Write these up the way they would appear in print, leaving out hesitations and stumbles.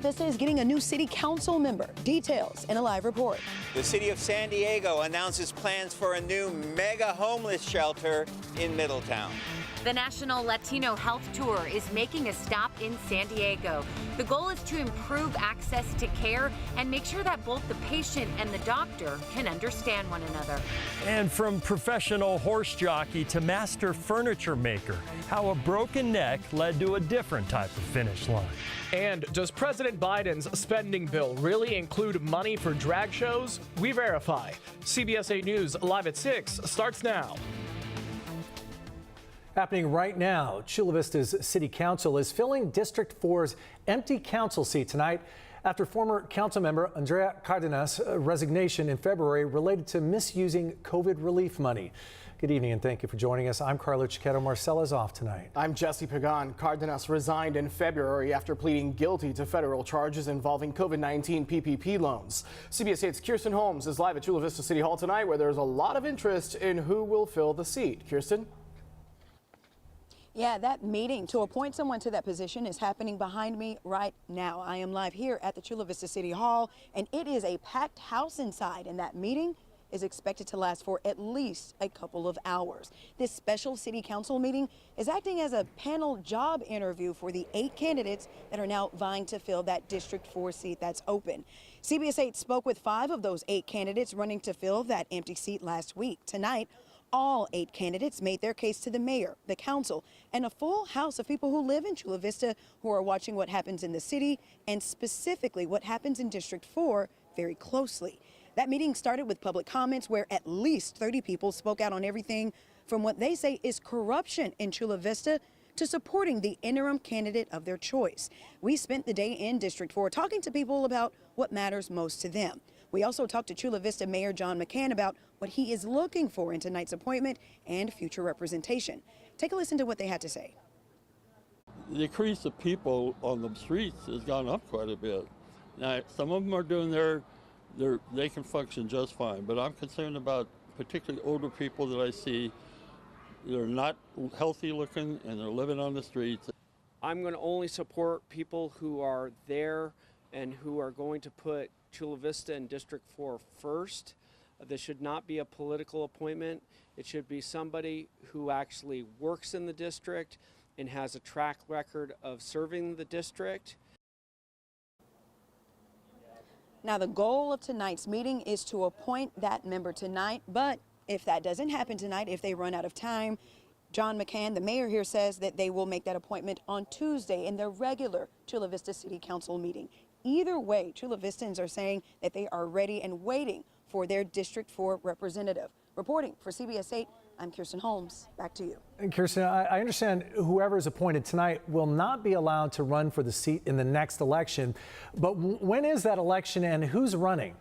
Vista is getting a new city council member. Details in a live report. The city of San Diego announces plans for a new mega homeless shelter in Middletown. The National Latino Health Tour is making a stop in San Diego. The goal is to improve access to care and make sure that both the patient and the doctor can understand one another. And from professional horse jockey to master furniture maker, how a broken neck led to a different type of finish line. And does President Biden's spending bill really include money for drag shows? We verify. CBS 8 News live at 6 starts now. Happening right now, Chula Vista's City Council is filling District 4's empty council seat tonight after former council member Andrea Cardenas' resignation in February related to misusing COVID relief money. Good evening and thank you for joining us. I'm Carlo Chiquetto. Marcella's off tonight. I'm Jesse Pagan. Cardenas resigned in February after pleading guilty to federal charges involving COVID-19 PPP loans. CBS 8's Kirsten Holmes is live at Chula Vista City Hall tonight, where there's a lot of interest in who will fill the seat. Kirsten? Yeah, that meeting to appoint someone to that position is happening behind me right now. I am live here at the Chula Vista City Hall, and it is a packed house inside, and that meeting is expected to last for at least a couple of hours. This special city council meeting is acting as a panel job interview for the 8 candidates that are now vying to fill that District 4 seat that's open. CBS 8 spoke with 5 of those 8 candidates running to fill that empty seat last week. Tonight, all 8 candidates made their case to the mayor, the council, and a full house of people who live in Chula Vista who are watching what happens in the city and specifically what happens in District 4 very closely. That meeting started with public comments where at least 30 people spoke out on everything from what they say is corruption in Chula Vista to supporting the interim candidate of their choice. We spent the day in District 4 talking to people about what matters most to them. We also talked to Chula Vista Mayor John McCann about what he is looking for in tonight's appointment and future representation. Take a listen to what they had to say. The increase of people on the streets has gone up quite a bit. Now, some of them are doing they can function just fine, but I'm concerned about particularly older people that I see. They're not healthy looking and they're living on the streets. I'm going to only support people who are there and who are going to put Chula Vista and District 4 first. This should not be a political appointment. It should be somebody who actually works in the district and has a track record of serving the district. Now, the goal of tonight's meeting is to appoint that member tonight, but if that doesn't happen tonight, if they run out of time, John McCann, the mayor here, says that they will make that appointment on Tuesday in their regular Chula Vista City Council meeting. Either way, Chula Vistans are saying that they are ready and waiting for their District 4 representative. Reporting for CBS 8, I'm Kirsten Holmes. Back to you. And Kirsten, I understand whoever is appointed tonight will not be allowed to run for the seat in the next election. But when is that election and who's running?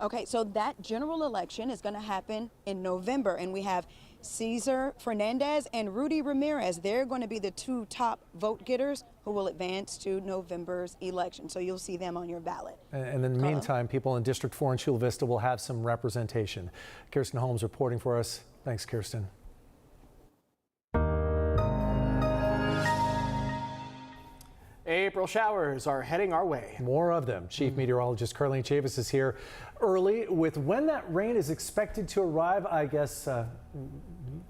Okay, so that general election is going to happen in November, and we have Cesar Fernandez and Rudy Ramirez. They're going to be the 2 top vote getters who will advance to November's election. So you'll see them on your ballot. And in the meantime, people in District 4 and Chula Vista will have some representation. Kirsten Holmes reporting for us. Thanks, Kirsten. April showers are heading our way. More of them. Chief Meteorologist Carlene Chavis is here early with when that rain is expected to arrive. I guess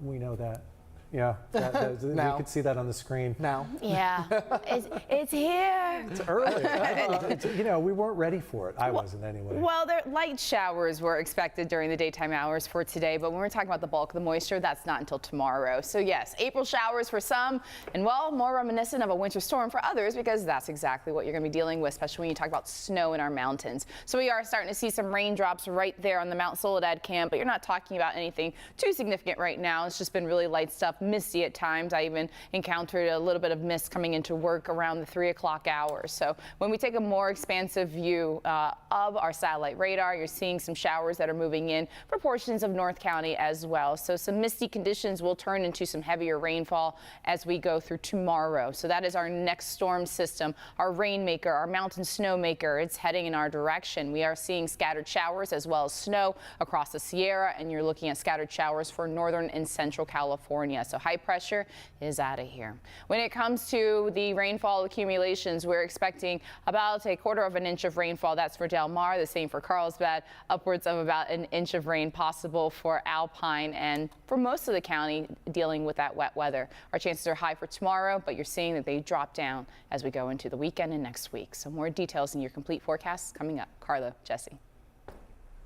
we know that. Yeah, we could see that on the screen. Now. Yeah, it's here. It's early. You know, we weren't ready for it. I wasn't anyway. Well, light showers were expected during the daytime hours for today, but when we're talking about the bulk of the moisture, that's not until tomorrow. So yes, April showers for some, and well, more reminiscent of a winter storm for others, because that's exactly what you're going to be dealing with, especially when you talk about snow in our mountains. So we are starting to see some raindrops right there on the Mount Soledad camp, but you're not talking about anything too significant right now. It's just been really light stuff. Misty at times. I even encountered a little bit of mist coming into work around the 3 o'clock hours. So when we take a more expansive view of our satellite radar, you're seeing some showers that are moving in for portions of North County as well. So some misty conditions will turn into some heavier rainfall as we go through tomorrow. So that is our next storm system, our rainmaker, our mountain snowmaker. It's heading in our direction. We are seeing scattered showers as well as snow across the Sierra, and you're looking at scattered showers for northern and central California. So high pressure is out of here. When it comes to the rainfall accumulations, we're expecting about a quarter of an inch of rainfall. That's for Del Mar, the same for Carlsbad, upwards of about an inch of rain possible for Alpine and for most of the county dealing with that wet weather. Our chances are high for tomorrow, but you're seeing that they drop down as we go into the weekend and next week. So more details in your complete forecast coming up. Carla, Jesse.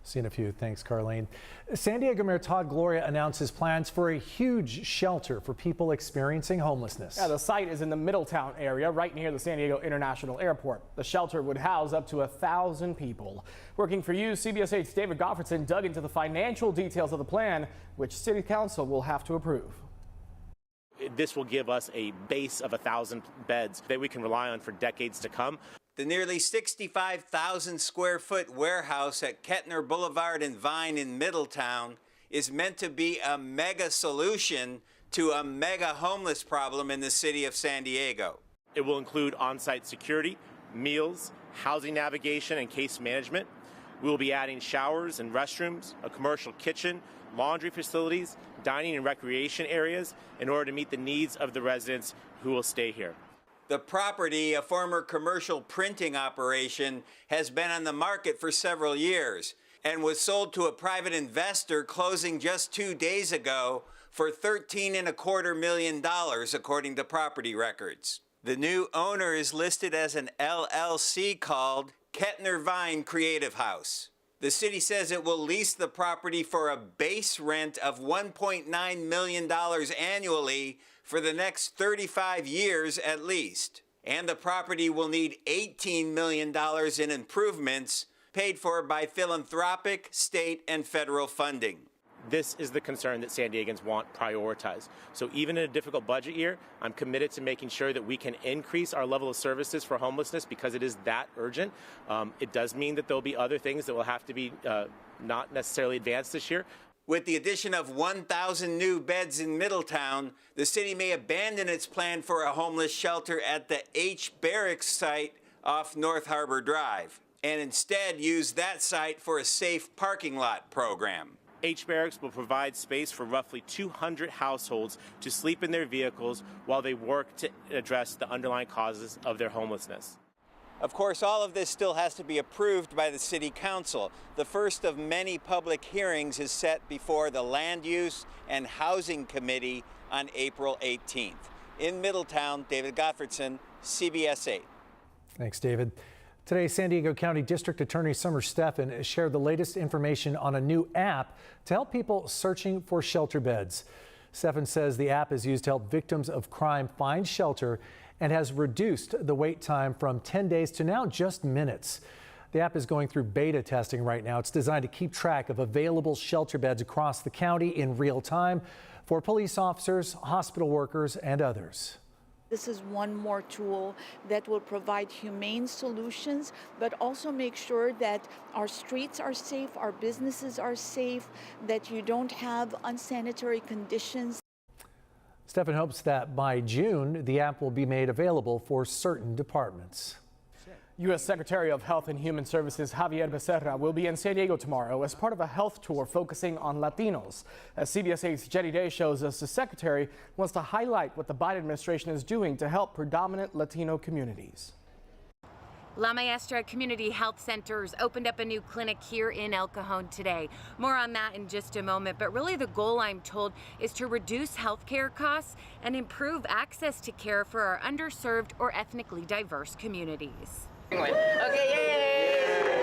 See you in a few. Thanks, Carlene. San Diego Mayor Todd Gloria announces plans for a huge shelter for people experiencing homelessness. Yeah, the site is in the Middletown area, right near the San Diego International Airport. The shelter would house up to 1,000 people. Working for you, CBS 8's David Goffredson dug into the financial details of the plan, which City Council will have to approve. This will give us a base of 1,000 beds that we can rely on for decades to come. The nearly 65,000 square foot warehouse at Kettner Boulevard and Vine in Middletown is meant to be a mega solution to a mega homeless problem in the city of San Diego. It will include on-site security, meals, housing navigation, and case management. We will be adding showers and restrooms, a commercial kitchen, laundry facilities, dining and recreation areas in order to meet the needs of the residents who will stay here. The property, a former commercial printing operation, has been on the market for several years and was sold to a private investor, closing just 2 days ago for $13.25 million, according to property records. The new owner is listed as an LLC called Kettner Vine Creative House. The city says it will lease the property for a base rent of $1.9 million annually for the next 35 years at least. And the property will need $18 million in improvements paid for by philanthropic, state, and federal funding. This is the concern that San Diegans want prioritized. So even in a difficult budget year, I'm committed to making sure that we can increase our level of services for homelessness because it is that urgent. It does mean that there'll be other things that will have to be not necessarily advanced this year. With the addition of 1,000 new beds in Middletown, the city may abandon its plan for a homeless shelter at the H Barracks site off North Harbor Drive, and instead use that site for a safe parking lot program. H Barracks will provide space for roughly 200 households to sleep in their vehicles while they work to address the underlying causes of their homelessness. Of course, all of this still has to be approved by the City Council. The first of many public hearings is set before the Land Use and Housing Committee on April 18th. In Middletown, David Gottfredson, CBS 8. Thanks, David. Today, San Diego County District Attorney Summer Stephan shared the latest information on a new app to help people searching for shelter beds. Stephan says the app is used to help victims of crime find shelter and has reduced the wait time from 10 days to now just minutes. The app is going through beta testing right now. It's designed to keep track of available shelter beds across the county in real time for police officers, hospital workers, and others. This is one more tool that will provide humane solutions, but also make sure that our streets are safe, our businesses are safe, that you don't have unsanitary conditions. Stephan hopes that by June, the app will be made available for certain departments. U.S. Secretary of Health and Human Services Javier Becerra will be in San Diego tomorrow as part of a health tour focusing on Latinos. As CBS 8's Jenny Day shows us, the secretary wants to highlight what the Biden administration is doing to help predominant Latino communities. La Maestra Community Health Centers opened up a new clinic here in El Cajon today. More on that in just a moment, but really the goal, I'm told, is to reduce healthcare costs and improve access to care for our underserved or ethnically diverse communities. Okay, yay!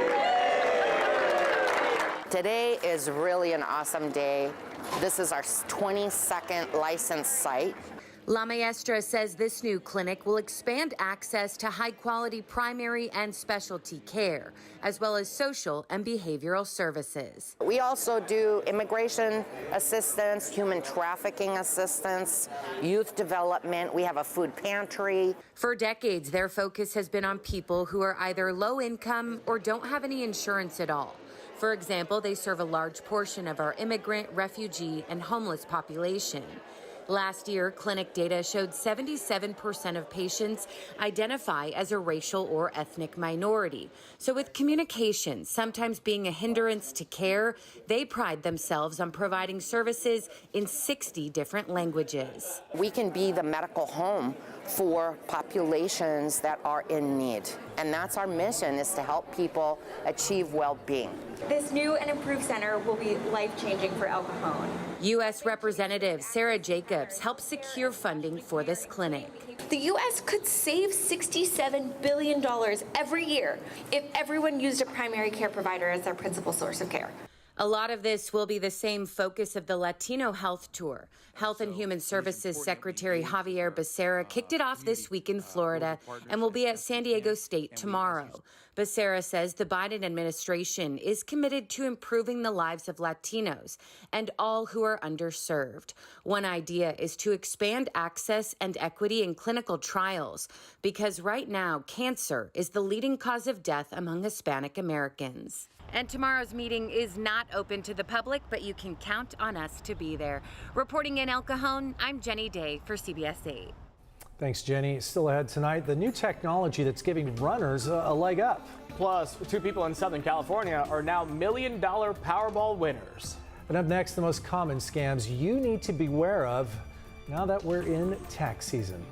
Today is really an awesome day. This is our 22nd licensed site. La Maestra says this new clinic will expand access to high-quality primary and specialty care, as well as social and behavioral services. We also do immigration assistance, human trafficking assistance, youth development. We have a food pantry. For decades, their focus has been on people who are either low income or don't have any insurance at all. For example, they serve a large portion of our immigrant, refugee, and homeless population. Last year, clinic data showed 77% of patients identify as a racial or ethnic minority. So with communication sometimes being a hindrance to care, they pride themselves on providing services in 60 different languages. We can be the medical home for populations that are in need. And that's our mission, is to help people achieve well-being. This new and improved center will be life-changing for El Cajon. U.S. Representative Sarah Jacobs helped secure funding for this clinic. The U.S. could save $67 billion every year if everyone used a primary care provider as their principal source of care. A lot of this will be the same focus of the Latino Health Tour. Health and Human Services Secretary Javier Becerra kicked it off this week in Florida and will be at San Diego State tomorrow. Becerra says the Biden administration is committed to improving the lives of Latinos and all who are underserved. One idea is to expand access and equity in clinical trials, because right now cancer is the leading cause of death among Hispanic Americans. And tomorrow's meeting is not open to the public, but you can count on us to be there. Reporting in El Cajon, I'm Jenny Day for CBS 8. Thanks, Jenny. Still ahead tonight, the new technology that's giving runners a leg up. Plus, 2 people in Southern California are now $1 million Powerball winners. And up next, the most common scams you need to be aware of now that we're in tax season.